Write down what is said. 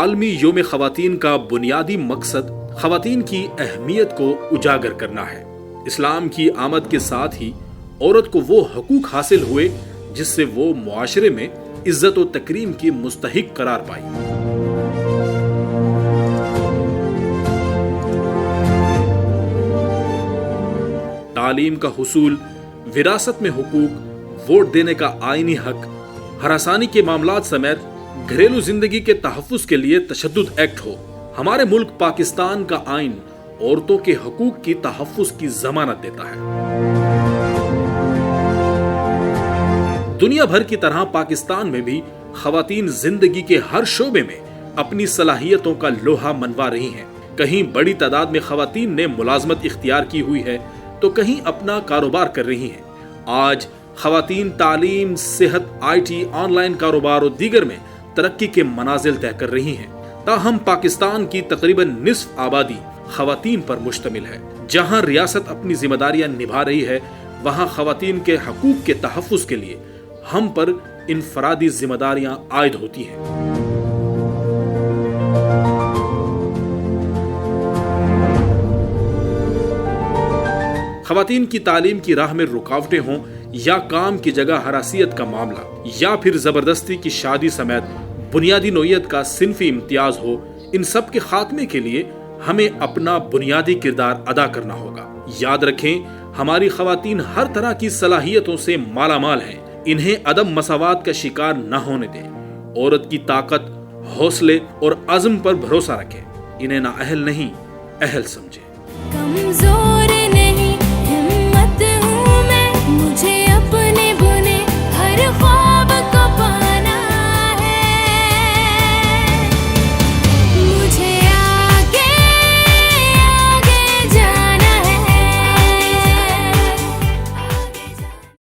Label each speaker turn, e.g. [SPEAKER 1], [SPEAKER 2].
[SPEAKER 1] عالمی یوم خواتین کا بنیادی مقصد خواتین کی اہمیت کو اجاگر کرنا ہے۔ اسلام کی آمد کے ساتھ ہی عورت کو وہ حقوق حاصل ہوئے جس سے وہ معاشرے میں عزت و تکریم کی مستحق قرار پائی۔ تعلیم کا حصول، وراثت میں حقوق، ووٹ دینے کا آئینی حق، ہراسانی کے معاملات سمیت گھریلو زندگی کے تحفظ کے لیے تشدد ایکٹ ہو۔ ہمارے ملک پاکستان کا آئین عورتوں کے حقوق کی تحفظ کی ضمانت دیتا ہے۔ دنیا بھر کی طرح پاکستان میں بھی خواتین زندگی کے ہر شعبے میں اپنی صلاحیتوں کا لوہا منوا رہی ہیں۔ کہیں بڑی تعداد میں خواتین نے ملازمت اختیار کی ہوئی ہے تو کہیں اپنا کاروبار کر رہی ہیں۔ آج خواتین تعلیم، صحت، آئی ٹی، آن لائن کاروبار اور دیگر میں ترقی کے منازل طے کر رہی ہیں۔ تاہم پاکستان کی تقریباً نصف آبادی خواتین پر مشتمل ہے۔ جہاں ریاست اپنی ذمہ داریاں نبھا رہی ہے، وہاں خواتین کے حقوق کے تحفظ کے لیے ہم پر انفرادی ذمہ داریاں عائد ہوتی ہیں۔ خواتین کی تعلیم کی راہ میں رکاوٹیں ہوں یا کام کی جگہ ہراسیت کا معاملہ یا پھر زبردستی کی شادی سمیت بنیادی نوعیت کا صنفی امتیاز ہو، ان سب کے خاتمے کے لیے ہمیں اپنا بنیادی کردار ادا کرنا ہوگا۔ یاد رکھیں، ہماری خواتین ہر طرح کی صلاحیتوں سے مالا مال ہیں۔ انہیں عدم مساوات کا شکار نہ ہونے دیں۔ عورت کی طاقت، حوصلے اور عزم پر بھروسہ رکھیں۔ انہیں نااہل نہیں، اہل سمجھیں۔